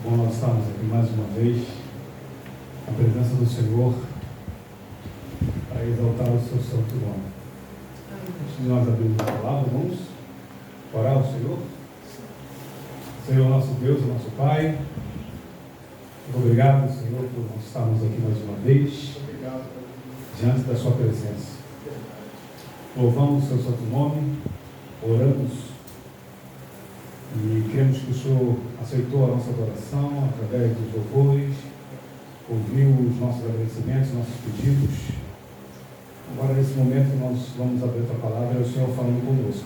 Bom, nós estamos aqui mais uma vez na presença do Senhor para exaltar o seu santo nome. Antes de nós abrirmos a palavra, vamos orar ao Senhor. Senhor, nosso Deus, nosso Pai, muito obrigado, Senhor, por nós estarmos aqui mais uma vez diante da sua presença. Louvamos o seu santo nome, oramos e cremos que o Senhor aceitou a nossa adoração através dos louvores, ouviu os nossos agradecimentos, nossos pedidos. Agora, nesse momento, nós vamos abrir a palavra e o Senhor falando conosco.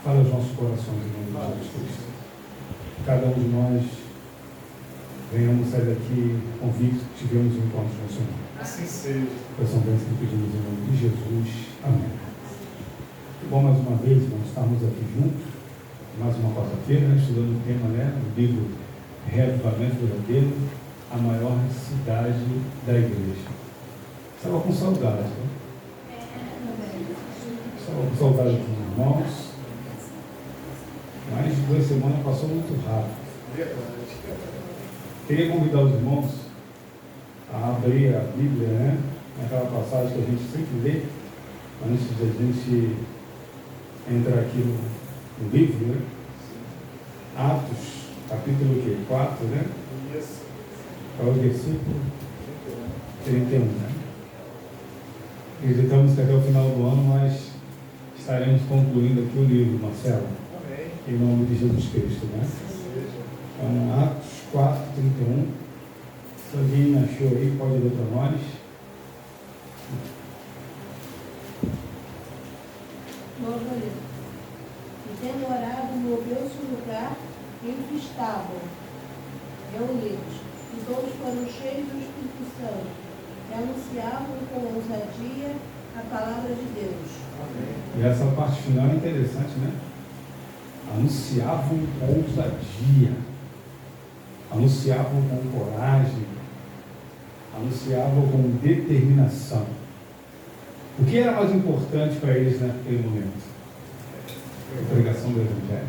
Fala aos nossos corações em nome de Jesus Cristo. Cada um de nós venhamos sair daqui convictos que tivemos um encontro com o Senhor. Assim seja. Peçam bênção que pedimos em nome de Jesus. Amém. Que bom mais uma vez nós estarmos aqui juntos. Mais uma quarta-feira, estudando o tema, do livro Reavivamento Verdadeiro, a maior cidade da igreja. Estava com saudade, né? Estava com saudade dos irmãos. Mais de 2 semanas passou muito rápido. Queria convidar os irmãos a abrir a Bíblia, naquela passagem que a gente sempre lê, antes de a gente entrar aqui no livro, Atos, capítulo 4, Qual é o versículo? 31, Acreditamos que até o final do ano nós estaremos concluindo aqui o livro, Marcelo. Amém. Em nome de Jesus Cristo, Então, Atos 4, 31. Se alguém achou aí, pode ler para nós. E tendo orado, moveu-se o lugar em que estavam reunidos, e todos foram cheios do Espírito Santo, e anunciavam com ousadia a palavra de Deus. Amém. E essa parte final é interessante, Anunciavam com ousadia, anunciavam com coragem, anunciavam com determinação. O que era mais importante para eles naquele momento? A pregação do Evangelho.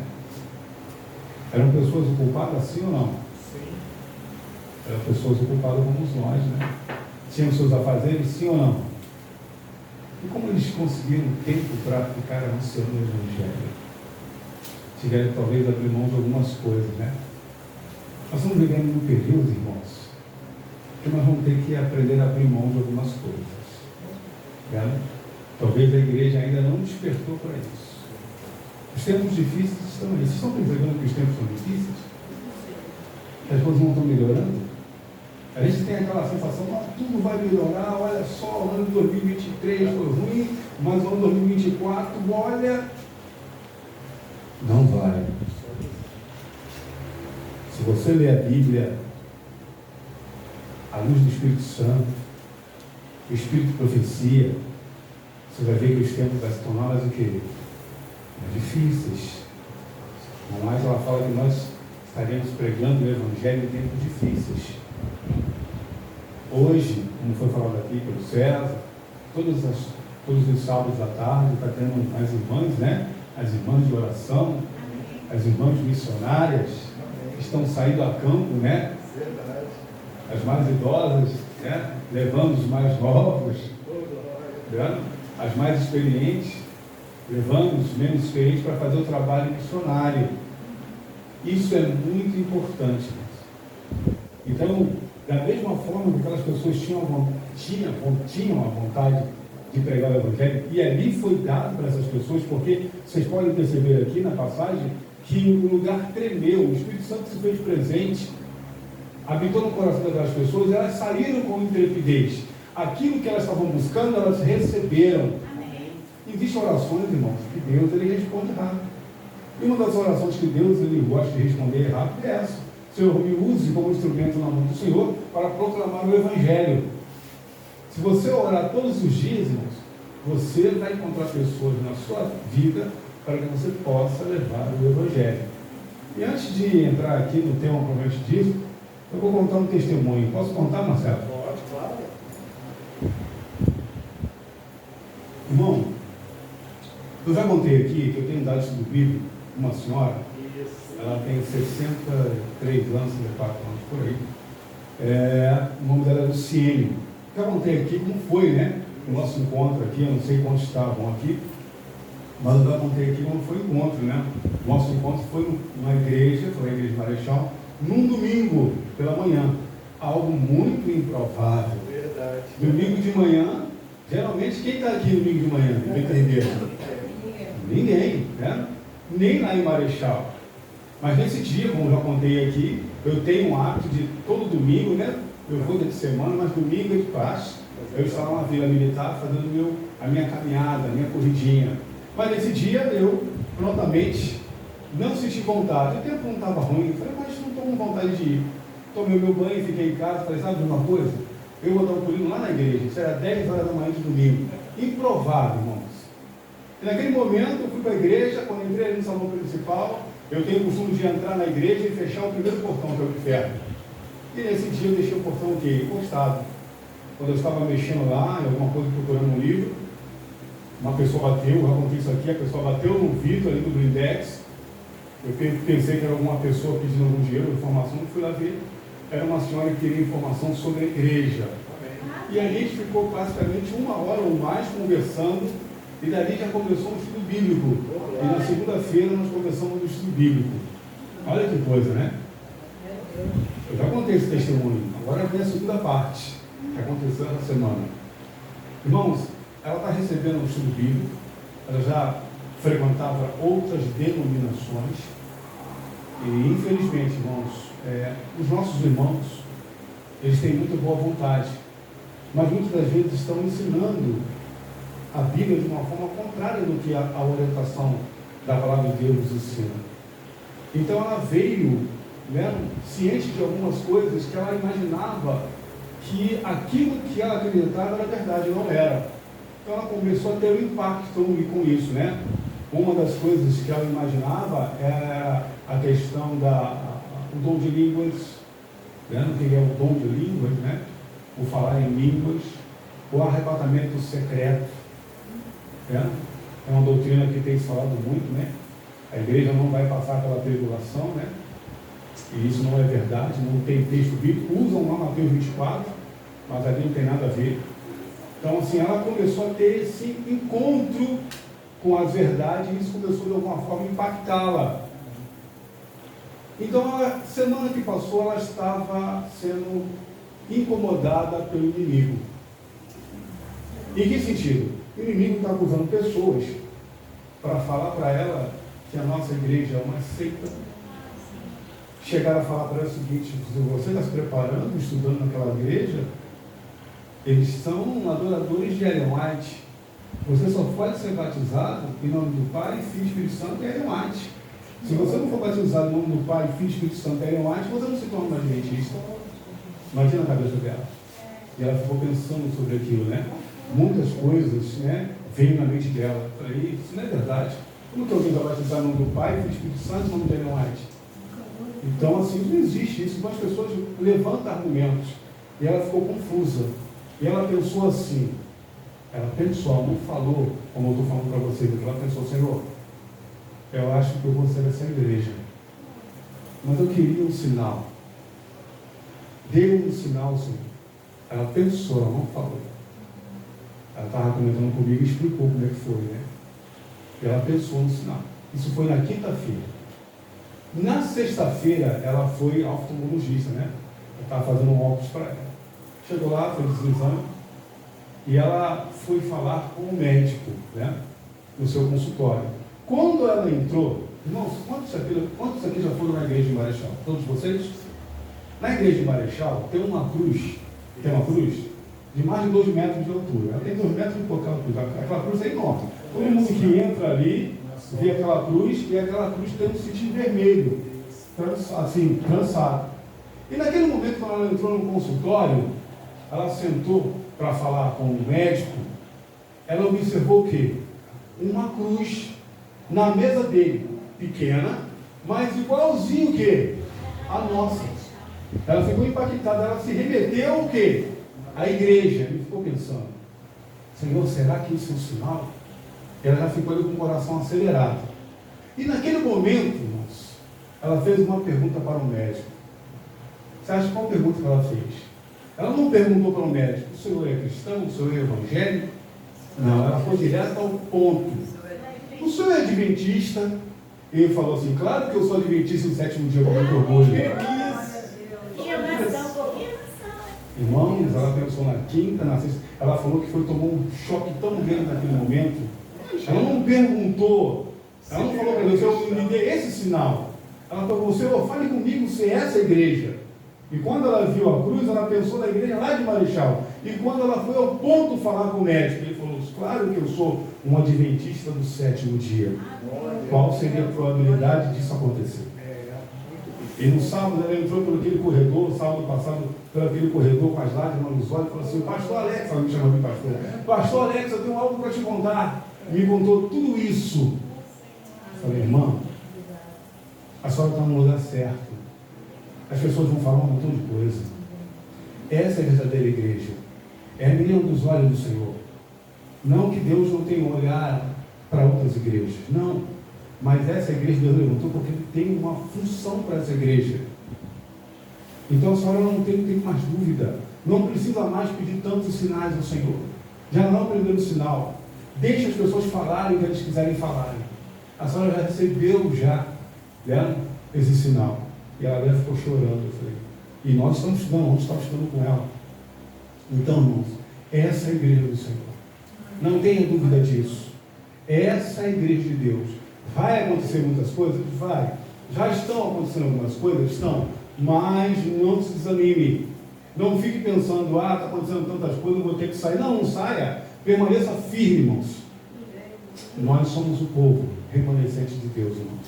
Eram pessoas ocupadas assim ou não? Sim. Eram pessoas ocupadas como nós, Tinham seus afazeres, sim ou não? E como eles conseguiram tempo para ficar anunciando o Evangelho? Tiveram talvez abrir mão de algumas coisas, Nós estamos vivendo num período, irmãos, que nós vamos ter que aprender a abrir mão de algumas coisas. Talvez a igreja ainda não despertou para isso. Os tempos difíceis estão aí. Vocês estão percebendo que os tempos são difíceis? Que as coisas não estão melhorando? A gente tem aquela sensação que tudo vai melhorar. Olha só, o ano de 2023 foi ruim, mas o ano de 2024, olha, não vai. Se você ler a Bíblia à luz do Espírito Santo, o Espírito de profecia, você vai ver que os tempos vai se tornar mais o quê? Mais difíceis. Não mais ela fala que nós estaremos pregando o Evangelho em tempos difíceis. Hoje, como foi falado aqui pelo César, todos os sábados à tarde está tendo as irmãs, As irmãs de oração, as irmãs missionárias, que estão saindo a campo, Verdade. As mais idosas, levando os mais novos, as mais experientes, levando os menos experientes para fazer o trabalho missionário. Isso é muito importante. Então, da mesma forma que aquelas pessoas tinham a vontade de pregar o Evangelho, e ali foi dado para essas pessoas, porque vocês podem perceber aqui na passagem que o lugar tremeu, o Espírito Santo se fez presente, habitou no coração daquelas pessoas, elas saíram com intrepidez. Aquilo que elas estavam buscando, elas receberam. Amém. Existem orações, irmãos, que Deus ele responde rápido. E uma das orações que Deus ele gosta de responder rápido é essa: Senhor, me use como instrumento na mão do Senhor para proclamar o Evangelho. Se você orar todos os dias, irmãos, você vai encontrar pessoas na sua vida para que você possa levar o Evangelho. E antes de entrar aqui no tema propriamente disso, eu vou contar um testemunho. Posso contar, Marcelo? Pode, claro. Irmão, eu já contei aqui que eu tenho dado estudo bíblico com uma senhora. Isso. ela tem 63 anos, 64 anos, por aí. O nome dela é Luciene. Eu contei aqui como foi, né? O nosso encontro aqui, eu não sei quantos estavam aqui, mas eu já contei aqui como foi o encontro, né? O nosso encontro foi numa igreja, foi a Igreja de Marechal, num domingo pela manhã. Algo muito improvável. Verdade. Domingo de manhã, geralmente quem está aqui domingo de manhã? Não entender? Ninguém, né? Nem lá em Marechal. Mas nesse dia, como eu já contei aqui, eu tenho um hábito de todo domingo, né? Eu vou de semana, mas domingo é de paz. Eu estava na Vila Militar fazendo a minha caminhada, a minha corridinha. Mas nesse dia eu prontamente não senti vontade. O tempo não estava ruim. Eu falei, mas não estou com vontade de ir. Tomei o meu banho, fiquei em casa. Falei, sabe de uma coisa? Eu vou dar um pulinho lá na igreja. Isso era 10 horas da manhã de domingo. Improvável, irmãos. E naquele momento eu fui para a igreja. Quando entrei ali no salão principal, eu tenho o costume de entrar na igreja e fechar o primeiro portão, que é o de ferro. E nesse dia eu deixei o portão o quê? Encostado. Quando eu estava mexendo lá, em alguma coisa, procurando um livro, uma pessoa bateu, eu já contei isso aqui, a pessoa bateu no vidro ali do blindex. Eu pensei que era alguma pessoa pedindo algum dinheiro, informação, e fui lá ver. Era uma senhora que queria informação sobre a igreja. E a gente ficou praticamente 1 hora ou mais conversando, e dali já começou um estudo bíblico. E na segunda-feira nós começamos o estudo bíblico. Olha que coisa, né? Eu já contei esse testemunho, agora vem a segunda parte, que aconteceu essa semana. Irmãos, ela está recebendo um estudo bíblico, ela já frequentava outras denominações, e infelizmente, irmãos, os nossos irmãos, eles têm muita boa vontade, mas muitas das vezes estão ensinando a Bíblia de uma forma contrária do que a orientação da palavra de Deus nos ensina. Então ela veio, né, ciente de algumas coisas que ela imaginava que aquilo que ela acreditava era verdade, não era. Então ela começou a ter um impacto com isso, né? Uma das coisas que ela imaginava era a questão do dom de línguas, né? O que é o dom de línguas, né? O falar em línguas, o arrebatamento secreto, né? É uma doutrina que tem se falado muito, né? A igreja não vai passar pela tribulação, né? E isso não é verdade, não tem texto bíblico. Usam lá Mateus 24, mas ali não tem nada a ver. Então, assim, ela começou a ter esse encontro com as verdades e isso começou de alguma forma a impactá-la. Então, a semana que passou, ela estava sendo incomodada pelo inimigo. Em que sentido? O inimigo está acusando pessoas para falar para ela que a nossa igreja é uma seita. Chegaram a falar para ela o seguinte: se você está se preparando, estudando naquela igreja, eles são adoradores de Ellen White. Você só pode ser batizado em nome do Pai, Filho e Espírito Santo e Ellen White. Se você não for batizado em nome do Pai, Filho e Espírito Santo e Ellen White, você não se torna mais adventista. Imagina a cabeça dela. E ela ficou pensando sobre aquilo, né? Muitas coisas, né, veio na mente dela. Eu falei, isso não é verdade. Como que alguém vai batizar em nome do Pai, Filho e Espírito Santo e em nome de Ellen White? Então, assim, não existe isso. Então, as pessoas levantam argumentos. E ela ficou confusa. E ela pensou assim, ela não falou, como eu estou falando para vocês, ela pensou: Senhor, eu acho que eu vou ser essa igreja, mas eu queria um sinal. Dê um sinal, Senhor. Ela pensou, ela não falou. Ela estava comentando comigo e explicou como é que foi, né? E ela pensou no sinal. Isso foi na quinta-feira. Na sexta-feira, ela foi oftalmologista, né? Eu estava fazendo um óculos para ela. Chegou lá, fez o exame, e ela foi falar com o médico, né? No seu consultório. Quando ela entrou, irmãos, quantos aqui já foram na igreja de Marechal? Todos vocês? Na igreja de Marechal tem uma cruz de mais de 2 metros de altura. Ela tem 2 metros e pouco de altura. Aquela cruz é enorme. Todo mundo que entra ali vê aquela cruz, e aquela cruz tem um sentido vermelho, assim, trançado. E naquele momento, quando ela entrou no consultório, ela sentou para falar com o médico, ela observou o quê? Uma cruz na mesa dele, pequena, mas igualzinho o quê? A nossa. Ela ficou impactada, ela se remeteu o quê? À igreja. Ele ficou pensando: Senhor, será que isso é um sinal? Ela já ficou ali com o coração acelerado. E naquele momento, irmãos, ela fez uma pergunta para o médico. Você acha qual pergunta que ela fez? Ela não perguntou para o médico: o senhor é cristão? O senhor é evangélico? Não, ela foi direto ao ponto. O senhor é adventista? Ele falou assim: claro que eu sou adventista no 7º dia, como eu orgulho. Irmãos, ela pensou na quinta, na sexta. Ela falou que tomou um choque tão grande naquele momento. Ela não perguntou, ela não falou para Deus: eu me dê esse sinal. Ela falou: Senhor, fale comigo se é essa igreja. E quando ela viu a cruz, ela pensou na igreja lá de Marechal. E quando ela foi ao ponto falar com o médico, ele falou: claro que eu sou um adventista do 7º dia. Qual seria a probabilidade disso acontecer? E no sábado ela entrou por aquele corredor, sábado passado, por aquele corredor com as lágrimas nos olhos, e falou assim: Pastor Alex, ela me chamou de pastor. Pastor Alex, eu tenho algo para te contar. Me contou tudo isso. Eu falei: irmã, a senhora está no lugar certo. As pessoas vão falar um montão de coisa. Essa é a verdadeira igreja. É a menina dos olhos do Senhor. Não que Deus não tenha olhar para outras igrejas. Não. Mas essa igreja Deus levantou porque tem uma função para essa igreja. Então a senhora não tem mais dúvida. Não precisa mais pedir tantos sinais ao Senhor. Já não aprendeu o sinal. Deixe as pessoas falarem o que eles quiserem falarem. A senhora já recebeu esse sinal. E ela ficou chorando. Eu falei: e nós estamos estudando com ela. Então, irmãos, essa é a igreja do Senhor. Não tenha dúvida disso. Essa é a igreja de Deus. Vai acontecer muitas coisas? Vai. Já estão acontecendo algumas coisas? Estão. Mas não se desanime. Não fique pensando: está acontecendo tantas coisas, eu vou ter que sair. Não saia. Permaneça firme, irmãos. Nós somos o povo remanescente de Deus, irmãos.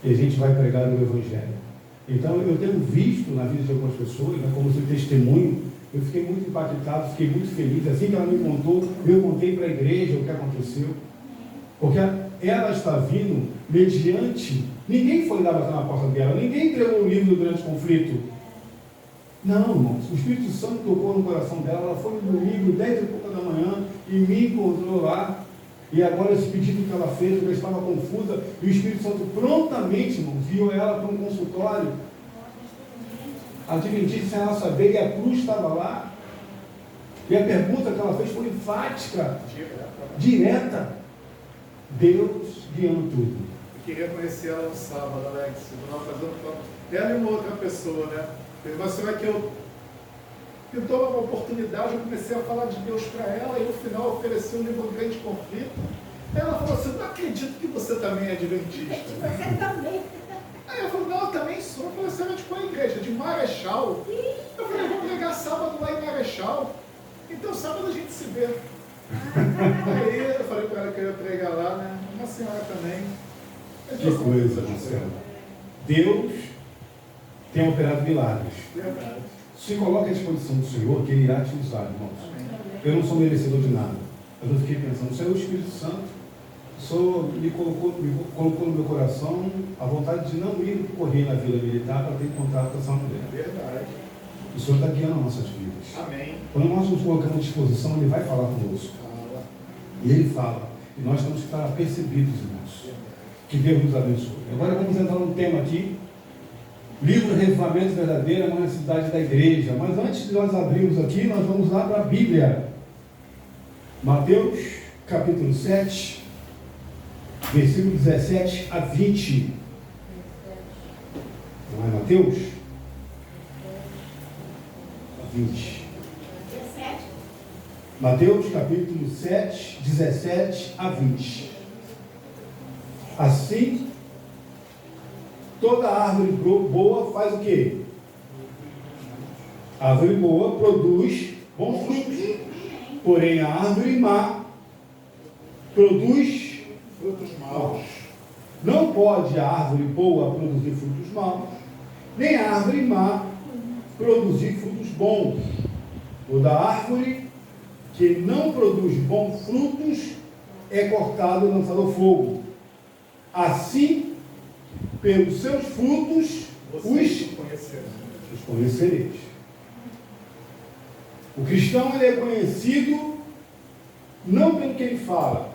E a gente vai pregar o Evangelho. Então, eu tenho visto na vida de algumas pessoas, como seu testemunho, eu fiquei muito impactado, fiquei muito feliz. Assim que ela me contou, eu contei para a igreja o que aconteceu. Porque ela está vindo mediante... Ninguém foi lá bater na porta dela, ninguém entregou o livro do grande conflito. Não, irmãos, o Espírito Santo tocou no coração dela. Ela foi no domingo, 10h30 da manhã, e me encontrou lá. E agora esse pedido que ela fez, ela estava confusa, e o Espírito Santo prontamente, irmãos, viu ela para um consultório. A adventista, sem ela saber, e a cruz estava lá. E a pergunta que ela fez foi enfática, direta. Deus guiando tudo. Eu queria conhecer ela no sábado, Alex. Ela e uma outra pessoa, né? Você vai que eu pintou uma oportunidade, eu comecei a falar de Deus para ela, e no final ofereci um livro Grande Conflito. Ela falou assim: não acredito que você também é adventista. Você também. Aí eu falei: não, eu também sou. Eu falei: você é de qual igreja? De Marechal. Eu falei: vou pregar sábado lá em Marechal. Então sábado a gente se vê. Aí eu falei para ela que eu ia pregar lá, né? Uma senhora também. Que coisa, Marcelo. Deus tem operado milagres. Verdade. Se coloque à disposição do Senhor, que Ele irá te usar, irmãos. Eu não sou merecedor de nada. Mas eu fiquei pensando: o Senhor, o Espírito Santo, o Senhor me colocou no meu coração a vontade de não ir correr na Vila Militar para ter contato com essa mulher. Verdade. O Senhor está guiando nossas vidas. Amém. Quando nós nos colocamos à disposição, Ele vai falar conosco. Fala. E Ele fala. E nós temos que estar apercebidos, irmãos. Que Deus nos abençoe. Agora vamos entrar num tema aqui. Livro Revivamento Verdadeiro, é uma necessidade da igreja. Mas antes de nós abrirmos aqui, nós vamos lá para a Bíblia. Mateus, capítulo 7, versículo 17 a 20. Não é Mateus? 20. Mateus, capítulo 7, 17 a 20. Assim, toda árvore boa faz o quê? A árvore boa produz bons frutos. Porém, a árvore má produz Frutos maus. Não pode a árvore boa produzir frutos maus, nem a árvore má produzir frutos bons. Toda árvore que não produz bons frutos é cortada e lançada ao fogo. Assim, pelos seus frutos os conhecereis. O cristão, ele é conhecido não pelo que ele fala.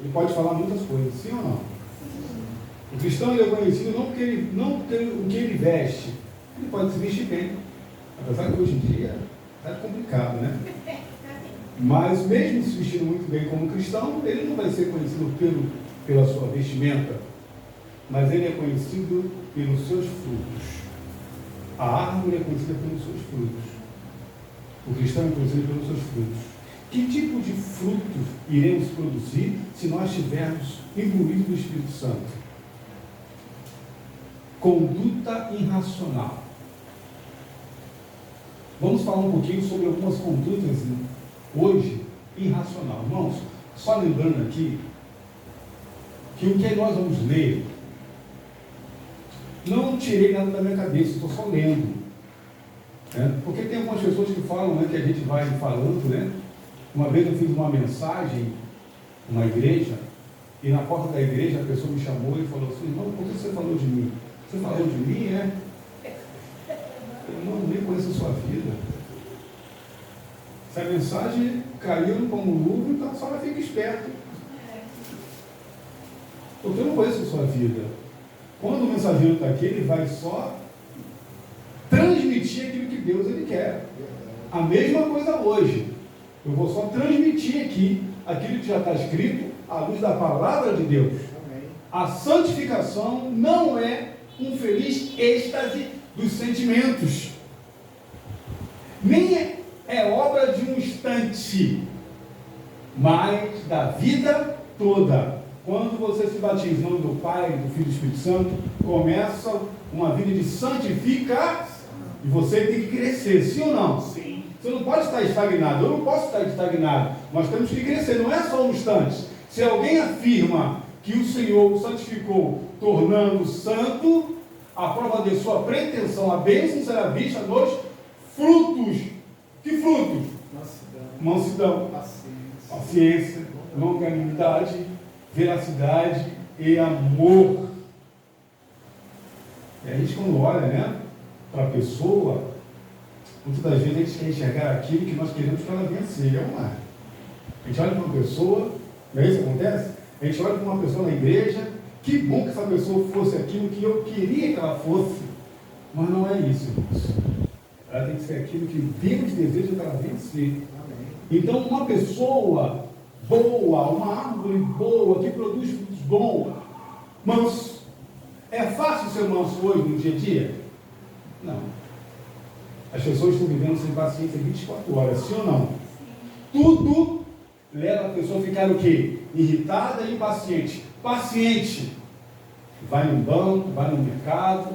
Ele pode falar muitas coisas, sim ou não? O cristão ele é conhecido não pelo que ele veste. Ele pode se vestir bem. Apesar que hoje em dia está complicado, né? Mas mesmo se vestindo muito bem como cristão, ele não vai ser conhecido pela sua vestimenta, mas ele é conhecido pelos seus frutos. A árvore é conhecida pelos seus frutos. O cristão é conhecido pelos seus frutos. Que tipo de frutos iremos produzir se nós estivermos imbuídos do Espírito Santo? Conduta irracional. Vamos falar um pouquinho sobre algumas condutas hoje irracional. Irmãos, só lembrando aqui que o que nós vamos ler, não tirei nada da minha cabeça, estou só lendo. Porque tem algumas pessoas que falam, né, que a gente vai falando, né? Uma vez eu fiz uma mensagem numa igreja, e na porta da igreja a pessoa me chamou e falou assim: irmão, por que você falou de mim? Você falou de mim, é? Irmão, nem conheço a sua vida. Se a mensagem caiu como luva, então só ela fica esperto. Porque eu não conheço a sua vida. Quando o mensageiro está aqui, ele vai só transmitir aquilo que Deus ele quer. A mesma coisa hoje. Eu vou só transmitir aqui aquilo que já está escrito à luz da palavra de Deus. A santificação não é um feliz êxtase dos sentimentos. Nem é obra de um instante, mas da vida toda. Quando você se batiza em nome do Pai, do Filho e do Espírito Santo, começa uma vida de santificação. E você tem que crescer, sim ou não? Sim. Você não pode estar estagnado, eu não posso estar estagnado. Nós temos que crescer, não é só um instante. Se alguém afirma que o Senhor o santificou, tornando santo, a prova de sua pretensão, a bênção será vista nos frutos. Que frutos? Mansidão, paciência, longanimidade, veracidade e amor. E a gente, quando olha, né, para a pessoa, muitas das vezes a gente quer enxergar aquilo que nós queremos que ela venha ser. É uma. A gente olha para uma pessoa, não é isso que acontece? A gente olha para uma pessoa na igreja, que bom que essa pessoa fosse aquilo que eu queria que ela fosse. Mas não é isso, irmãos. Ela tem que ser aquilo que Deus deseja que ela venha ser. Então, uma pessoa boa, uma árvore boa, que produz frutos bons, manso. É fácil ser manso hoje, no dia a dia? Não. As pessoas estão vivendo sem paciência 24 horas, sim ou não? Tudo leva a pessoa a ficar o quê? Irritada e impaciente. Paciente. Vai no banco, vai no mercado,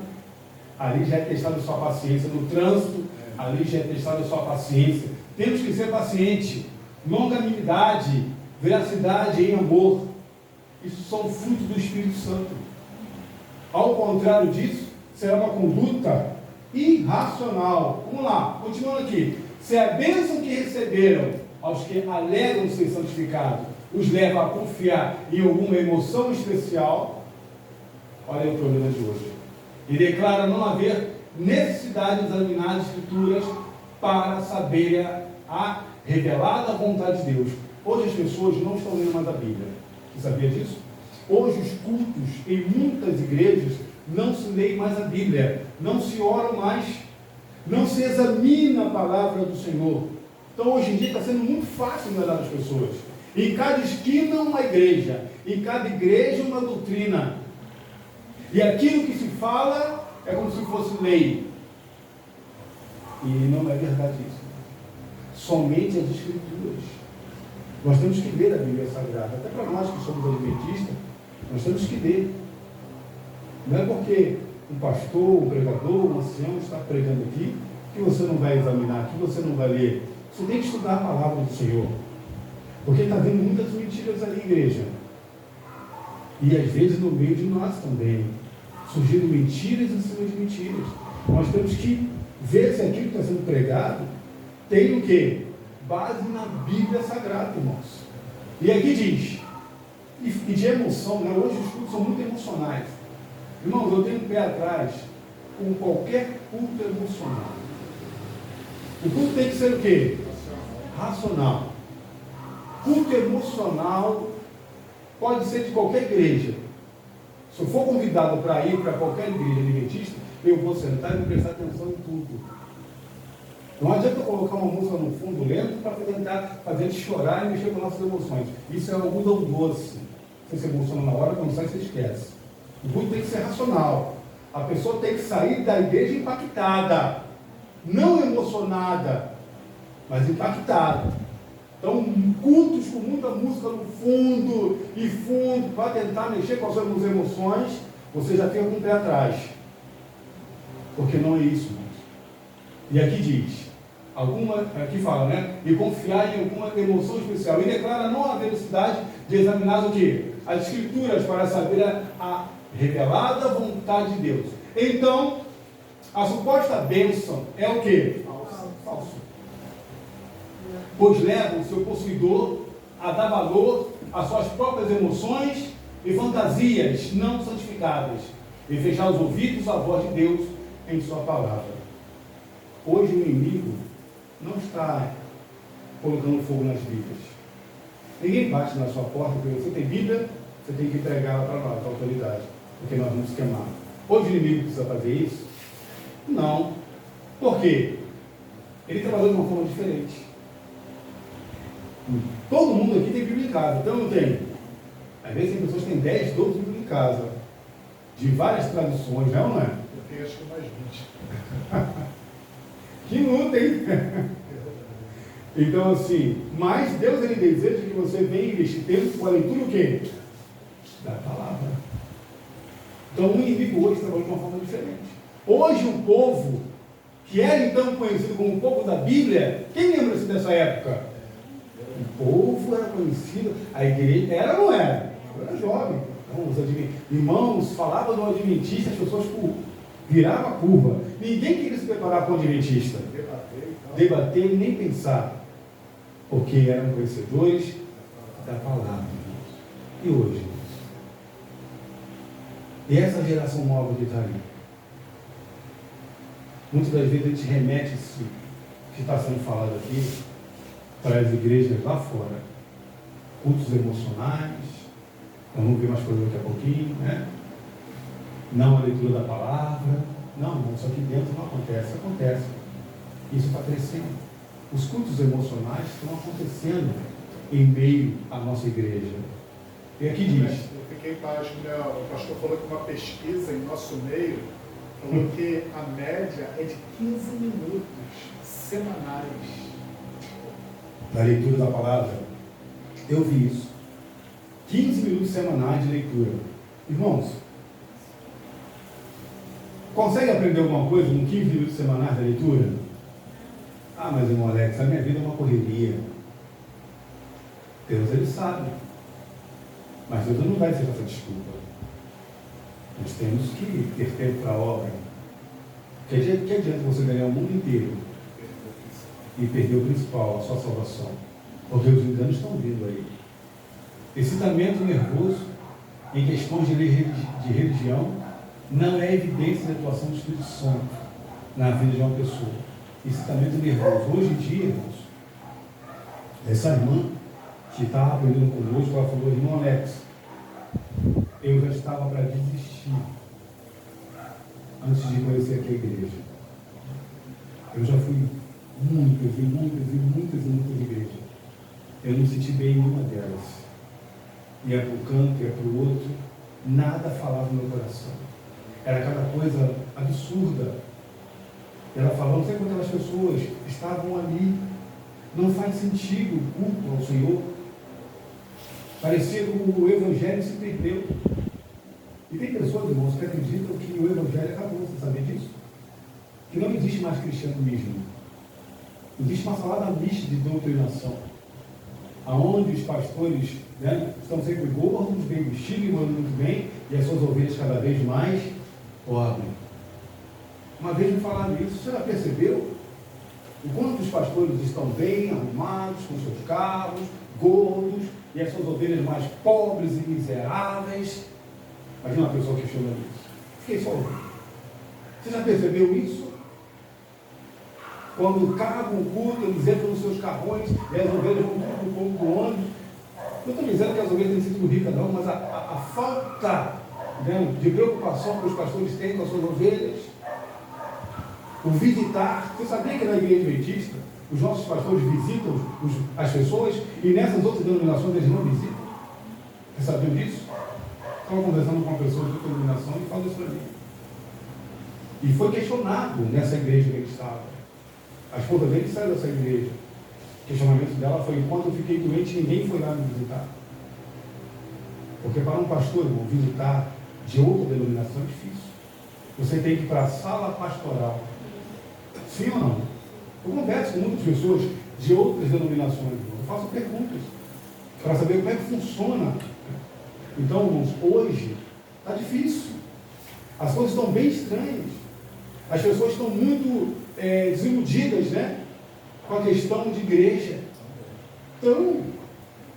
ali já é testada a sua paciência. No trânsito, ali já é testada a sua paciência. Temos que ser paciente. Longanimidade, veracidade e amor. Isso são frutos do Espírito Santo. Ao contrário disso, será uma conduta irracional. Vamos lá, continuando aqui. Se a bênção que receberam aos que alegam ser santificados os leva a confiar em alguma emoção especial, olha o problema de hoje. E declara não haver necessidade de examinar as Escrituras para saber a revelada vontade de Deus. Hoje as pessoas não estão lendo mais a Bíblia. Você sabia disso? Hoje os cultos em muitas igrejas não se leem mais a Bíblia, não se ora mais, não se examina a palavra do Senhor. Então hoje em dia está sendo muito fácil enganar as pessoas. Em cada esquina uma igreja, em cada igreja uma doutrina. E aquilo que se fala é como se fosse lei. E não é verdade isso. Somente as Escrituras. Nós temos que ler a Bíblia Sagrada. Até para nós que somos adventistas, nós temos que ler. Não é porque um pastor, um pregador, um ancião está pregando aqui, que você não vai examinar, que você não vai ler. Você tem que estudar a palavra do Senhor. Porque está vendo muitas mentiras ali, igreja. E às vezes no meio de nós também. Surgindo mentiras em cima de mentiras. Nós temos que ver se aquilo que está sendo pregado tem o quê? Base na Bíblia Sagrada, irmãos. E aqui diz, e de emoção, né? Hoje os cultos são muito emocionais. Irmãos, eu tenho um pé atrás com qualquer culto emocional. O culto tem que ser o quê? Racional. Culto emocional pode ser de qualquer igreja. Se eu for convidado para ir para qualquer igreja adventista, eu vou sentar e vou prestar atenção em tudo. Não adianta eu colocar uma música no fundo lento para tentar fazer ele chorar e mexer com nossas emoções. Isso é algodão doce. Você se emociona na hora, quando sai, você esquece. O culto tem que ser racional. A pessoa tem que sair da igreja impactada. Não emocionada, mas impactada. Então, cultos com muita música no fundo, para tentar mexer com as suas emoções, você já tem algum pé atrás. Porque não é isso, irmãos. E aqui diz, aqui fala, né? E confiar em alguma emoção especial. E declara não haver necessidade de examinar o quê? As escrituras para saber a revelada vontade de Deus. Então, a suposta bênção é o quê? Falso. Pois leva o seu possuidor a dar valor às suas próprias emoções e fantasias não santificadas e fechar os ouvidos à voz de Deus em sua palavra. Hoje o inimigo não está colocando fogo nas vidas. Ninguém bate na sua porta porque você tem Bíblia, você tem que entregá-la para nós, para a autoridade, porque nós vamos queimar. Hoje o inimigo precisa fazer isso? Não. Por quê? Ele trabalhou de uma forma diferente. Todo mundo aqui tem Bíblia em casa, então não tem. Às vezes tem pessoas que têm 10, 12 Bíblias em casa, de várias tradições, não é ou não é? Eu tenho acho que mais 20. Que luta, hein? Então assim, mas Deus ele deseja que você venha investir tempo com a leitura o quê? Da palavra. Então o inimigo hoje trabalha de uma forma diferente. Hoje o povo, que era então conhecido como o povo da Bíblia, quem lembra-se dessa época? O povo era conhecido, a igreja era ou não era? Eu era jovem. Então, os irmãos falavam do adventista, as pessoas viravam a curva. Ninguém queria se preparar para o adventista. Debater e nem pensar. Porque eram conhecedores da palavra. E hoje? E essa geração nova que está aí? Muitas das vezes a gente remete-se que está sendo falado aqui para as igrejas lá fora. Cultos emocionais, vamos ver mais coisas daqui a pouquinho, né? Não a leitura da palavra. Não, isso aqui dentro não acontece. Acontece. Isso está crescendo. Os cultos emocionais estão acontecendo em meio à nossa igreja. E aqui diz... Eu fiquei pasmo, né? O pastor falou que uma pesquisa em nosso meio falou que a média é de 15 minutos semanais. Da leitura da palavra. Eu vi isso. 15 minutos semanais de leitura. Irmãos, consegue aprender alguma coisa com 15 minutos semanais de leitura? Ah, mas irmão Alex, a minha vida é uma correria. Deus, ele sabe. Mas Deus não vai ser essa desculpa. Nós temos que ter tempo para a obra. Que adianta você ganhar o mundo inteiro e perder o principal, a sua salvação? Porque os enganos estão vindo aí. Excitamento nervoso em questões de religião não é evidência da atuação do Espírito Santo na vida de uma pessoa. Excitamento nervoso. Hoje em dia, irmãos, essa irmã que estava aprendendo conosco, ela falou: irmão Alex, eu já estava para desistir antes de conhecer aqui a igreja. Eu já fui muitas igrejas. Eu não me senti bem em nenhuma delas. Ia para o canto, ia para o outro, nada falava no meu coração. Era cada coisa absurda. Ela falou, não sei quantas pessoas estavam ali. Não faz sentido o culto ao Senhor. Parecia que o Evangelho se perdeu. E tem pessoas, irmãos, que acreditam que o Evangelho acabou. Você sabia disso? Que não existe mais cristianismo. Existe uma salada mista de doutrinação, aonde os pastores, né, estão sempre gordos, bem vestidos, mandando muito bem, e as suas ovelhas cada vez mais pobres. Uma vez me falaram isso, você já percebeu? O quanto os pastores estão bem arrumados, com seus carros, gordos, e as suas ovelhas mais pobres e miseráveis. Imagina uma pessoa que chama isso. Fiquei só ouvindo. Você já percebeu isso? Quando acabam o culto, eles entram nos seus carrões e as ovelhas vão tudo no ponto do ônibus. Não estou dizendo que as ovelhas têm sido ricas, não, mas a falta de preocupação que os pastores têm com as suas ovelhas. O visitar. Você sabia que na igreja adventista os nossos pastores visitam as pessoas e nessas outras denominações eles não visitam? Você sabia disso? Estava conversando com uma pessoa de outra denominação e falou isso para mim. E foi questionado nessa igreja que ele estava. A esposa dele saiu dessa igreja. O questionamento dela foi: enquanto eu fiquei doente, ninguém foi lá me visitar. Porque para um pastor, irmão, visitar de outra denominação é difícil. Você tem que ir para a sala pastoral. Sim ou não? Eu converso com muitas pessoas de outras denominações. Eu faço perguntas para saber como é que funciona. Então, irmãos, hoje está difícil. As coisas estão bem estranhas. As pessoas estão muito desiludidas, né? Com a questão de igreja. Então,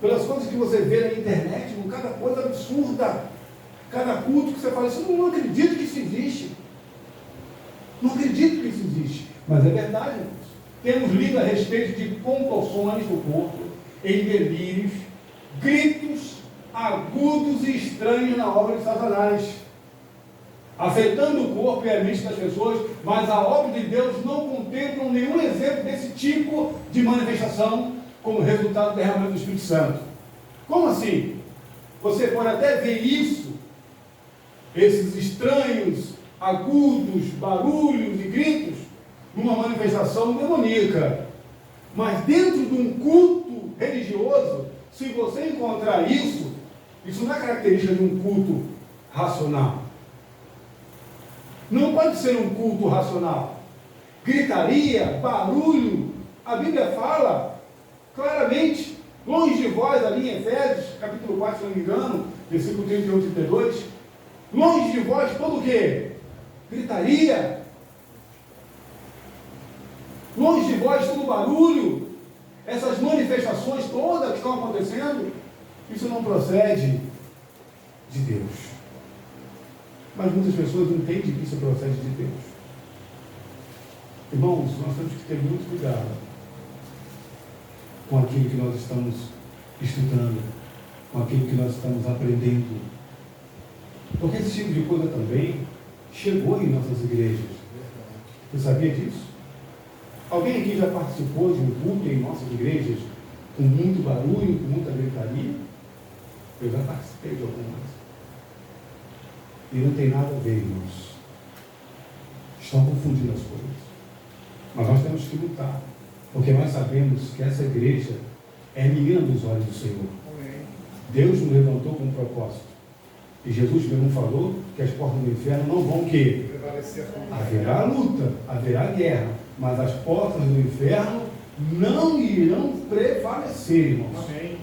pelas coisas que você vê na internet, cada coisa absurda, cada culto que você fala assim, não acredito que isso existe. Não acredito que isso existe. Mas é verdade, irmãos. Temos lido a respeito de contorções do corpo, em delírios, gritos agudos e estranhos na obra de Satanás, afetando o corpo e a mente das pessoas, mas a obra de Deus não contempla nenhum exemplo desse tipo de manifestação como resultado do derramamento do Espírito Santo. Como assim? Você pode até ver isso, esses estranhos, agudos, barulhos e gritos, numa manifestação demoníaca. Mas dentro de um culto religioso, se você encontrar isso não é característica de um culto racional. Não pode ser um culto racional. Gritaria, barulho, a Bíblia fala claramente, longe de vós, ali em Efésios, capítulo 4, se não me engano, versículo 31 e 32, longe de vós todo o quê? Gritaria. Longe de vós todo barulho, essas manifestações todas que estão acontecendo, isso não procede de Deus. Mas muitas pessoas não entendem que isso procede de Deus. Irmãos, nós temos que ter muito cuidado com aquilo que nós estamos estudando, com aquilo que nós estamos aprendendo. Porque esse tipo de coisa também chegou em nossas igrejas. Você sabia disso? Alguém aqui já participou de um culto em nossas igrejas com muito barulho, com muita gritaria? Eu já participei de algumas. E não tem nada a ver, irmãos. Estão confundindo as coisas. Mas nós temos que lutar. Porque nós sabemos que essa igreja é menina dos olhos do Senhor. Deus nos levantou com um propósito. E Jesus mesmo falou que as portas do inferno não vão o quê? Haverá luta, haverá guerra. Mas as portas do inferno não irão prevalecer, irmãos. Amém.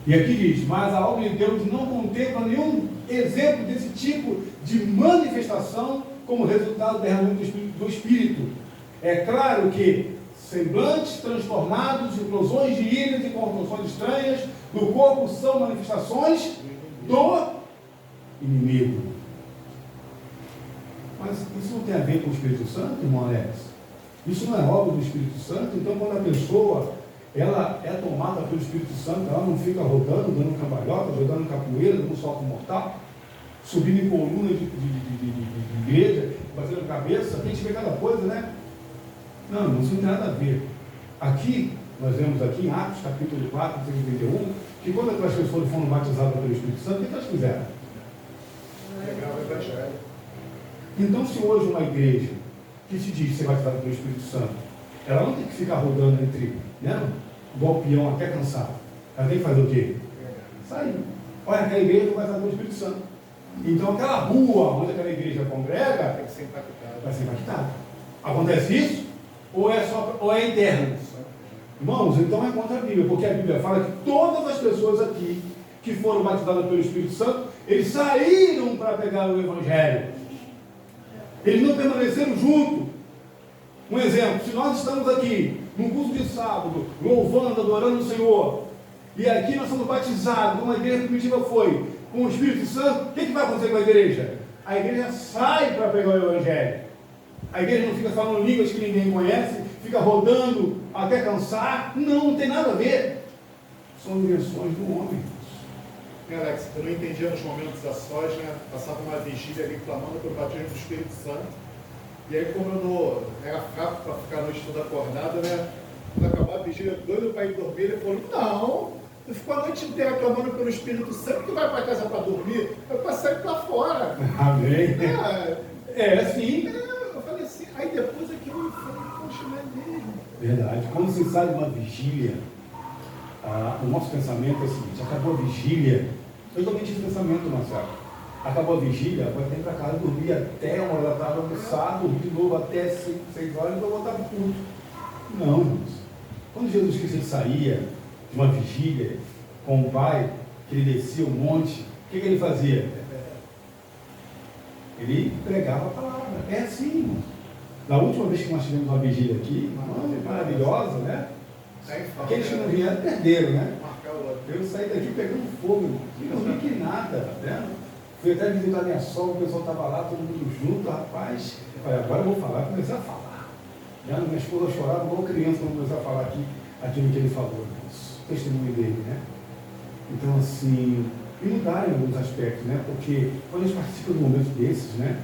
E aqui diz, mas a obra de Deus não contempla nenhum exemplo desse tipo de manifestação como resultado do derramamento do Espírito. É claro que semblantes transtornados, explosões de írias e contorções estranhas do corpo são manifestações do inimigo. Mas isso não tem a ver com o Espírito Santo, irmão Alex? Isso não é obra do Espírito Santo? Então, quando a pessoa ela é tomada pelo Espírito Santo, ela não fica rodando, dando cambalhota, jogando capoeira, dando salto mortal, subindo em coluna de igreja, batendo cabeça, a gente vê cada coisa, né? Não, isso não tem nada a ver. Aqui, nós vemos aqui em Atos, capítulo 4, versículo 31, que quando aquelas pessoas foram batizadas pelo Espírito Santo, o que elas fizeram? Pregaram o Evangelho. Então, se hoje uma igreja que se diz ser batizada pelo Espírito Santo, ela não tem que ficar rodando entre, né, igual peão até cansar. Ela tem que fazer o quê? Sair. Olha, aquela igreja foi batizada pelo Espírito Santo. Então, aquela rua onde aquela igreja congrega tem que ser impactada. Vai ser impactada. Acontece isso? Ou é interno? Irmãos, então é contra a Bíblia, porque a Bíblia fala que todas as pessoas aqui que foram batizadas pelo Espírito Santo, eles saíram para pegar o Evangelho. Eles não permaneceram juntos. Um exemplo, se nós estamos aqui, num culto de sábado, louvando, adorando o Senhor, e aqui nós somos batizados, como a igreja primitiva foi, com o Espírito Santo, o que vai acontecer com a igreja? A igreja sai para pegar o Evangelho. A igreja não fica falando línguas que ninguém conhece, fica rodando até cansar. Não tem nada a ver. São invenções do homem. Alex, eu não entendia nos momentos a sós, né? Passava uma vigília ali clamando pelo batismo do Espírito Santo. E aí, como eu não era fraco para ficar a noite toda acordada, né? Quando acabou a vigília, doido para ir dormir, ele falou: não, tu ficou a noite inteira clamando pelo Espírito Santo, que vai para casa para dormir, é para sair para fora. Amém. Sim. Eu falei assim, aí depois aqui eu falei: poxa, não é mesmo. Verdade. Quando se sai de uma vigília, o nosso pensamento é o seguinte: acabou a vigília. Eu também tive pensamento, Marcelo. Acabou a vigília, vai ter para casa, dormir até 1 hora da tarde, almoçar, dormir de novo até 5, 6 horas e vou voltar para o culto. Não, irmãos. Quando Jesus Cristo saía de uma vigília com o Pai, que ele descia o monte, o que ele fazia? Ele pregava a palavra. É assim, irmãos. Na última vez que nós tivemos uma vigília aqui, maravilhosa, né? Aqueles que não vieram perderam, né? Eu saí daqui pegando fogo, irmão. Não vi que nada, tá vendo? Fui até visitar minha sogra, o pessoal estava lá, todo mundo junto, rapaz. Eu falei: agora eu vou falar. Eu comecei a falar. Minha esposa chorava igual criança quando comecei a falar aqui aquilo que ele falou, o testemunho dele, né? Então, assim, e mudar em alguns aspectos, né? Porque quando a gente participa de momentos desses, né?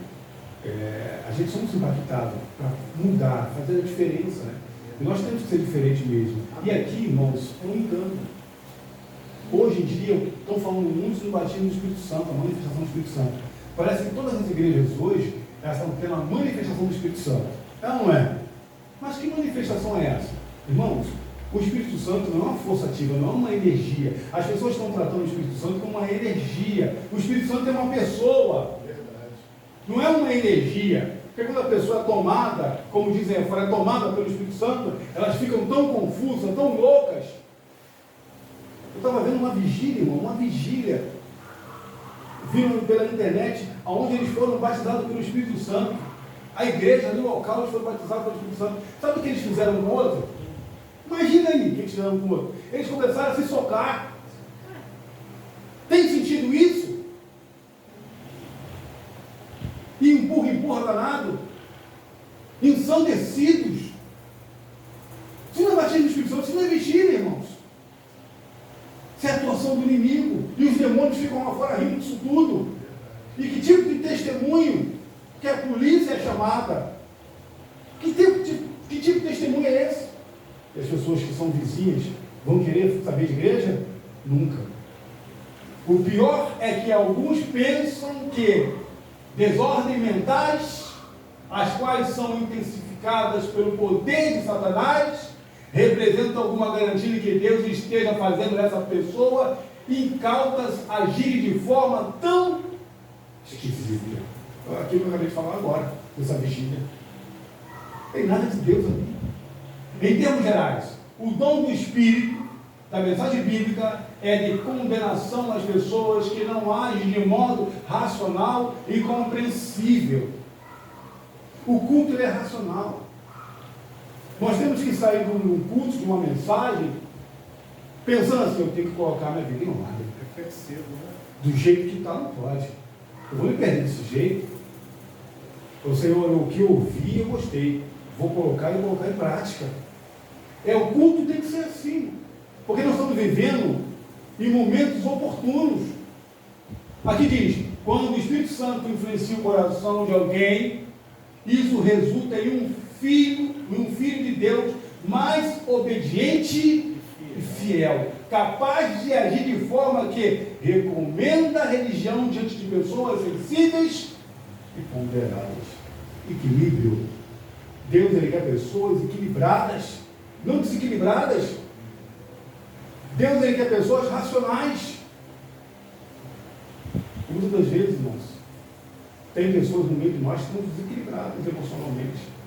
A gente somos impactados para mudar, fazer a diferença, né? E nós temos que ser diferente mesmo. E aqui, irmãos, é um engano. Hoje em dia, estão falando muito do batismo do Espírito Santo, a manifestação do Espírito Santo. Parece que todas as igrejas hoje, elas estão tendo a manifestação do Espírito Santo. É ou não é? Mas que manifestação é essa? Irmãos, o Espírito Santo não é uma força ativa, não é uma energia. As pessoas estão tratando o Espírito Santo como uma energia. O Espírito Santo é uma pessoa. Verdade. Não é uma energia. Porque quando a pessoa é tomada, como dizem fora, é tomada pelo Espírito Santo, elas ficam tão confusas, tão loucas. Eu estava vendo uma vigília, irmão, uma vigília. Viram pela internet, onde eles foram batizados pelo Espírito Santo. A igreja, no local, eles foram batizados pelo Espírito Santo. Sabe o que eles fizeram com o outro? Imagina aí o que eles fizeram com o outro. Eles começaram a se socar. Tem sentido isso? E empurra danado. Ensandecidos. Isso não é batismo do Espírito Santo, isso não é vigília, irmãos. Isso é a atuação do inimigo. E os demônios ficam lá fora rindo disso tudo. E que tipo de testemunho que a polícia é chamada? Que tipo de testemunho é esse? E as pessoas que são vizinhas vão querer saber de igreja? Nunca. O pior é que alguns pensam que desordens mentais, as quais são intensificadas pelo poder de Satanás, representam alguma garantia de que Deus esteja fazendo essa pessoa incautas agirem de forma tão esquisita. Aquilo que eu acabei de falar agora, dessa vigília. Não tem nada de Deus ali. Em termos gerais, o dom do Espírito, da mensagem bíblica, é de condenação às pessoas que não agem de modo racional e compreensível. O culto é racional. Nós temos que sair de um culto, de uma mensagem, pensando assim: eu tenho que colocar minha vida em ordem. Reflexivo, né? Do jeito que está, não pode. Eu vou me perder desse jeito. O Senhor, o que eu ouvi, eu gostei. Vou colocar e colocar em prática. O culto tem que ser assim. Porque nós estamos vivendo em momentos oportunos. Aqui diz: quando o Espírito Santo influencia o coração de alguém, isso resulta em um filho de Deus mais obediente e fiel, capaz de agir de forma que recomenda a religião diante de pessoas sensíveis e ponderadas. Equilíbrio. Deus, ele quer pessoas equilibradas, não desequilibradas. Deus, ele quer pessoas racionais. Muitas das vezes, irmãos, tem pessoas no meio de nós que estão desequilibradas emocionalmente.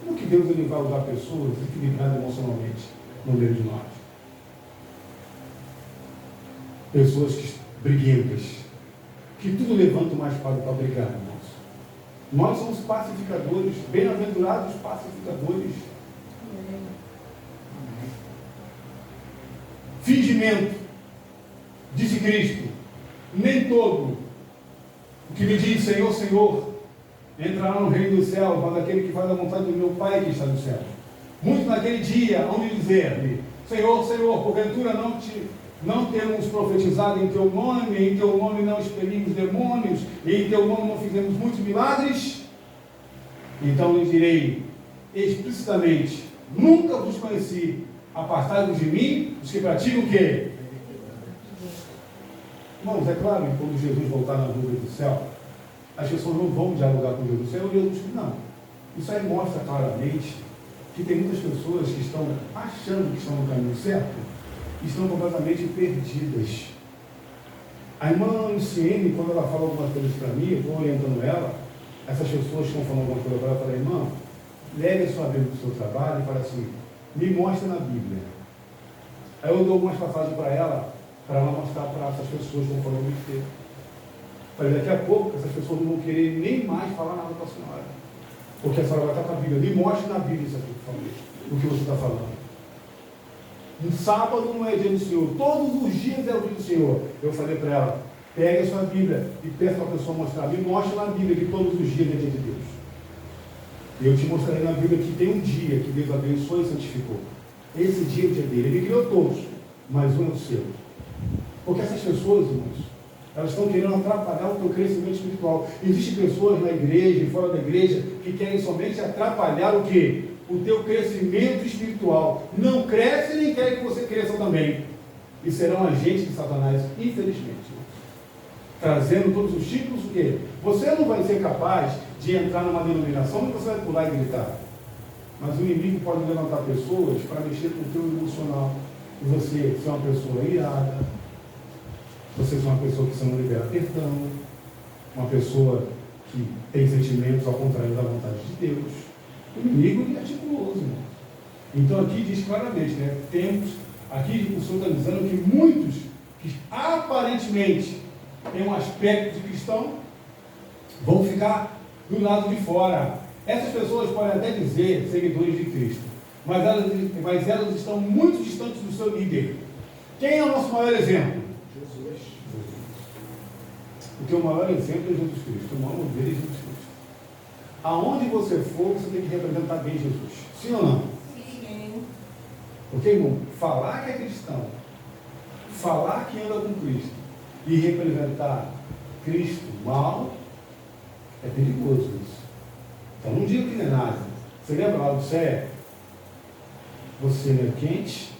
Como que Deus, ele vai usar pessoas desequilibradas emocionalmente no meio de nós? Pessoas briguentas, que tudo levanta mais para brigar, irmãos. Nós somos pacificadores, bem-aventurados pacificadores. Fingimento, disse Cristo: nem todo o que me diz Senhor, Senhor, entrará no reino dos céus, mas aquele que faz a vontade do meu Pai que está no céu. Muito naquele dia, onde dizer-lhe: Senhor, Senhor, porventura não te não temos profetizado em teu nome, em teu nome não expelimos demônios, em teu nome não fizemos muitos milagres, então lhes direi explicitamente: nunca vos conheci, afastai-vos de mim, os que praticam o quê? Irmãos, é claro que quando Jesus voltar na nuvem do céu, as pessoas não vão dialogar com Jesus. Senhor Jesus, não. Isso aí mostra claramente que tem muitas pessoas que estão achando que estão no caminho certo e estão completamente perdidas. A irmã Luciene, quando ela fala algumas coisas para mim, eu estou orientando ela, essas pessoas que estão falando alguma coisa para ela, eu falei: irmã, leve a sua Bíblia do seu trabalho e fala assim, me mostra na Bíblia. Aí eu dou algumas passagens para ela mostrar para essas pessoas que estão falando muito tempo. Falei: daqui a pouco essas pessoas não vão querer nem mais falar nada para a senhora, porque a senhora vai estar com a Bíblia. Me mostre na Bíblia isso aqui, por favor, o que você está falando. Um sábado não é dia do Senhor, todos os dias é o dia do Senhor. Eu falei para ela: pegue a sua Bíblia e peça para a pessoa mostrar. Me mostre na Bíblia que todos os dias é dia de Deus. Eu te mostrarei na Bíblia que tem um dia que Deus abençoou e santificou. Esse dia é o dia dele. Ele criou todos, mas um é o seu. Porque essas pessoas, irmãos, elas estão querendo atrapalhar o teu crescimento espiritual. Existem pessoas na igreja e fora da igreja que querem somente atrapalhar o quê? O teu crescimento espiritual. Não cresce nem querem que você cresça também. E serão agentes de Satanás, infelizmente. Trazendo todos os tipos, o quê? Você não vai ser capaz de entrar numa denominação e você vai pular e gritar. Mas o inimigo pode levantar pessoas para mexer com o teu emocional. E você ser uma pessoa irada, você ser uma pessoa que você não libera perdão, uma pessoa que tem sentimentos ao contrário da vontade de Deus. O inimigo é articuloso, irmão. Então aqui diz claramente, né? Temos, aqui o Senhor está dizendo que muitos que aparentemente têm um aspecto de cristão vão ficar do lado de fora. Essas pessoas podem até dizer seguidores de Cristo, mas elas estão muito distantes do seu líder. Quem é o nosso maior exemplo? Jesus. O teu maior exemplo é Jesus Cristo. O maior modelo é Jesus Cristo. Aonde você for, você tem que representar bem Jesus. Sim ou não? Sim. Porque, irmão, falar que é cristão, falar que anda com Cristo e representar Cristo mal, é perigoso isso. Então não diga que não é nada. Você lembra lá do céu? Você não é quente,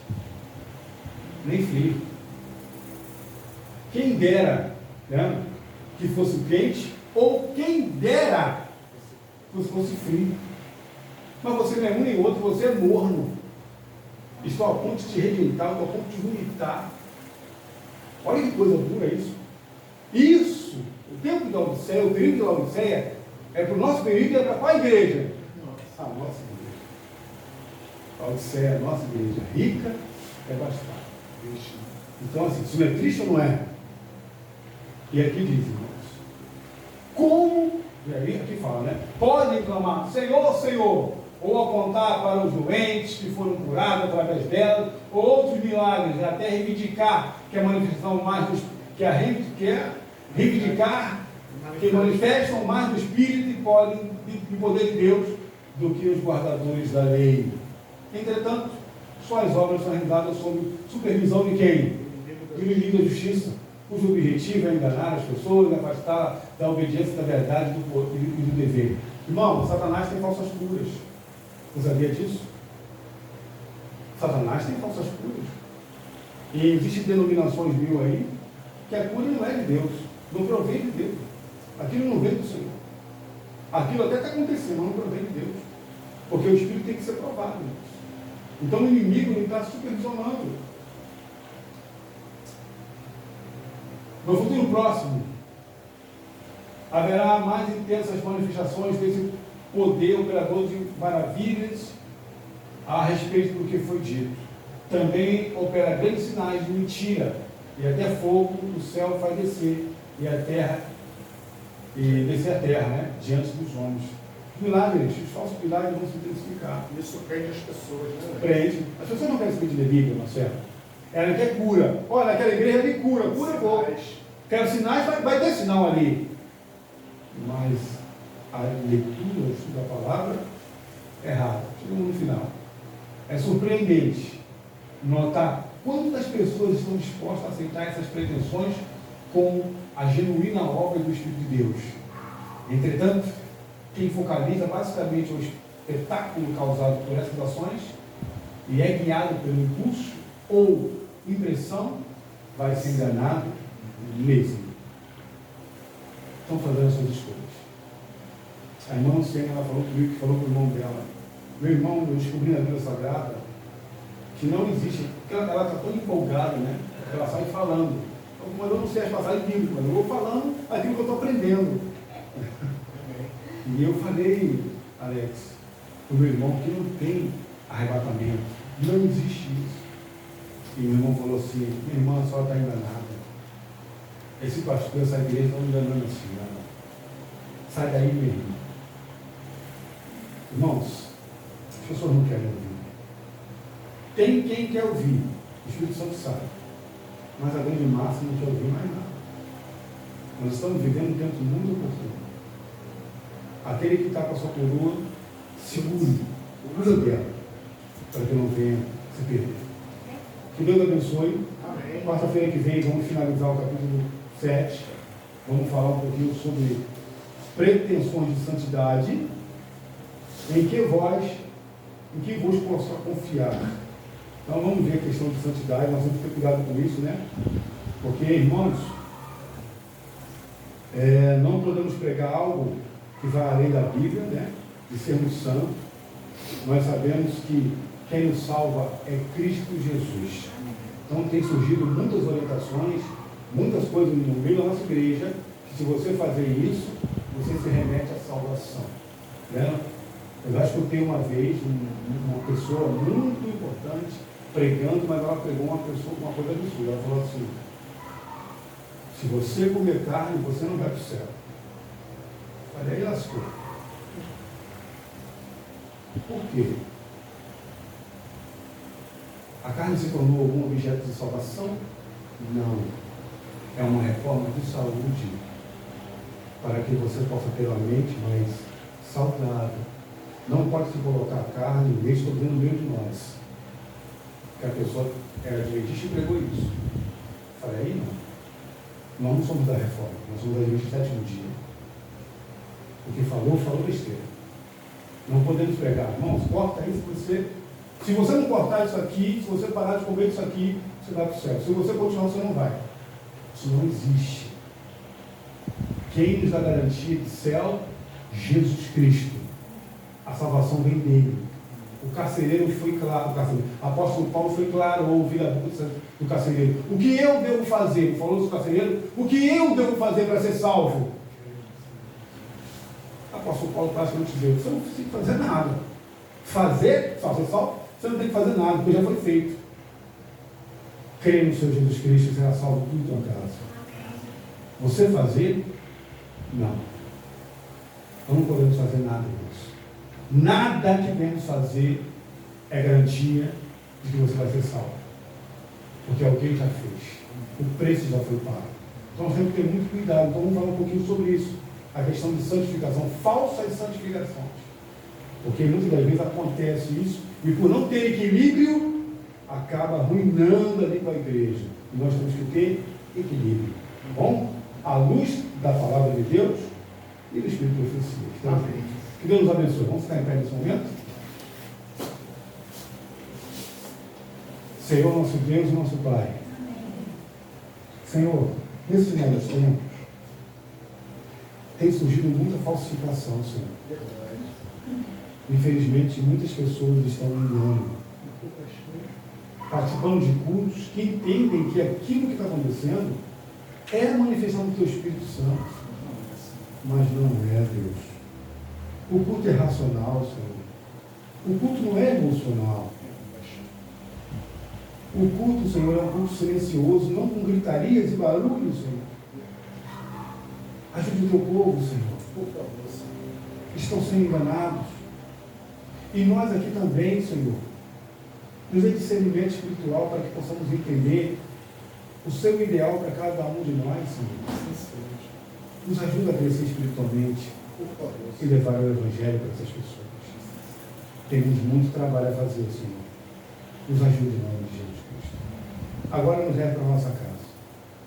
nem frio. Quem dera, né, que fosse quente, ou quem dera que fosse frio. Mas você não é um nem outro, você é morno. Estou a ponto de te rejeitar, estou a ponto de vomitar. Olha que coisa dura isso. Isso, o tempo de Laodiceia, o período de Laodiceia, é para o nosso período e é para qual igreja? A nossa igreja. Laodiceia é a nossa igreja, rica, é bastada. Então, assim, isso não é triste ou não é? E aqui diz, irmãos, como, e aí aqui fala, né? Podem clamar, Senhor, Senhor, ou apontar para os doentes que foram curados através dela, ou outros milagres, até reivindicar que a manifestação mais dos, reivindicar que manifestam mais do Espírito e poder de Deus do que os guardadores da lei. Entretanto, suas obras são realizadas sob supervisão de quem? Do inimigo da justiça, cujo objetivo é enganar as pessoas e afastar da obediência da verdade e do dever. Irmão, Satanás tem falsas curas. Você sabia disso? Satanás tem falsas curas. E existem denominações mil aí que a cura não é de Deus, não provém de Deus. Aquilo não vem do Senhor. Aquilo até está acontecendo, mas não provém de Deus. Porque o Espírito tem que ser provado. Então o inimigo está supervisionando. No futuro próximo, haverá mais intensas manifestações desse poder operador de maravilhas a respeito do que foi dito. Também opera grandes sinais de mentira, e até fogo do céu faz descer, e descer a terra, né, diante dos homens. Milagres, os falsos milagres vão se intensificar. Isso prende as pessoas, né? Prende. As pessoas não querem saber de Bíblia, Marcelo. Ela quer cura. Olha, naquela igreja tem cura, cura boa. Quero sinais, vai ter sinal ali. Mas a leitura da palavra é rara. Chegamos no final. É surpreendente notar quantas pessoas estão dispostas a aceitar essas pretensões com a genuína obra do Espírito de Deus. Entretanto, quem focaliza basicamente o espetáculo causado por essas ações e é guiado pelo impulso ou impressão, vai ser enganado mesmo. Estão fazendo as suas escolhas. A irmã Luciana, ela falou comigo, que falou com o irmão dela. Meu irmão, eu descobri na Bíblia Sagrada que não existe, porque ela está tão empolgada, né? Ela sai falando. Mas eu não sei as passagens bíblicas, mas eu vou falando aquilo que eu estou aprendendo. E eu falei, Alex, para o meu irmão, que não tem arrebatamento. Não existe isso. E meu irmão falou assim, minha irmã, a senhora está enganada. Esse pastor, essa igreja está enganando a senhora. Sai daí, meu irmão. Irmãos, as pessoas não querem ouvir. Tem quem quer ouvir. O Espírito Santo sabe. Mas a grande massa não quer ouvir mais nada. Nós estamos vivendo um tempo muito oportuno. Aquele que está com a sua coroa, segure dela, para que não venha se perder. Que Deus abençoe. Amém. Quarta-feira que vem vamos finalizar o capítulo 7. Vamos falar um pouquinho sobre pretensões de santidade, em que vos possa confiar. Então vamos ver a questão de santidade, nós temos que ter cuidado com isso, né? Porque, irmãos, não podemos pregar algo que vai além da Bíblia, né? De sermos santos. Nós sabemos que quem nos salva é Cristo Jesus. Então tem surgido muitas orientações, muitas coisas no meio da nossa igreja, que se você fazer isso, você se remete à salvação. Né? Eu já escutei uma vez uma pessoa muito importante pregando, mas ela pregou uma coisa absurda. Ela falou assim, se você comer carne, você não vai para o céu. Olha aí, lascou. Por quê? A carne se tornou algum objeto de salvação? Não. É uma reforma de saúde para que você possa ter a mente mais saudável. Não pode se colocar carne, nem estou dizendo meio de nós. Que a pessoa era adventista e pregou isso. Falei, aí não. Nós não somos da reforma, nós somos da adventista do sétimo dia. O que falou besteira. Não podemos pregar. Irmãos, corta isso. Se você não cortar isso aqui, se você parar de comer isso aqui, você vai para o céu. Se você continuar, você não vai. Isso não existe. Quem nos dá garantia de céu? Jesus Cristo. A salvação vem dele. O carcereiro foi claro. O apóstolo Paulo foi claro ao ouvir a boca do carcereiro. O que eu devo fazer? Falou do carcereiro. O que eu devo fazer para ser salvo? O apóstolo Paulo praticamente deu. Você não precisa fazer nada. Fazer, só ser salvo, você não tem que fazer nada, porque já foi feito. Creia no Senhor Jesus Cristo e será salvo tudo em tua casa. Você fazer? Não. Nós não podemos fazer nada disso. Nada que devemos fazer é garantia de que você vai ser salvo. Porque alguém já fez. O preço já foi pago. Então nós temos que ter muito cuidado. Então vamos falar um pouquinho sobre isso. A questão de santificação, falsas santificações. Porque muitas das vezes acontece isso e por não ter equilíbrio, acaba arruinando ali com a igreja. E nós temos que ter equilíbrio. Bom? À luz da palavra de Deus e do Espírito de Profecia. Então, que Deus nos abençoe. Vamos ficar em pé nesse momento? Senhor, nosso Deus e nosso Pai. Senhor, nesses novos tempos, tem surgido muita falsificação, Senhor. Infelizmente, muitas pessoas estão enganando, participando de cultos que entendem que aquilo que está acontecendo é a manifestação do Teu Espírito Santo, mas não é, Deus. O culto é racional, Senhor. O culto não é emocional. O culto, Senhor, é um culto silencioso, não com gritarias e barulhos, Senhor. Ajude o Teu povo, Senhor, por favor, Senhor. Estão sendo enganados. E nós aqui também, Senhor, nos dê discernimento espiritual para que possamos entender o Seu ideal para cada um de nós, Senhor. Nos ajuda a crescer espiritualmente e levar o Evangelho para essas pessoas. Temos muito trabalho a fazer, Senhor. nos ajude em nome de Jesus Cristo. Agora nos leve para a nossa casa.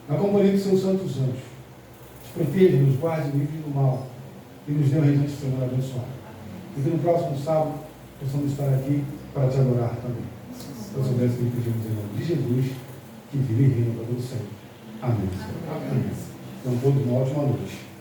Na companhia dos seus santos anjos. Nos proteja, nos guarde do livre do mal. E nos dê um restante de semana abençoado. E que no próximo sábado possamos estar aqui para te adorar também. Eu soubesse que pedimos em nome de Jesus, que vive e reina para todos sempre. Amém. Amém. Então, todos uma ótima noite.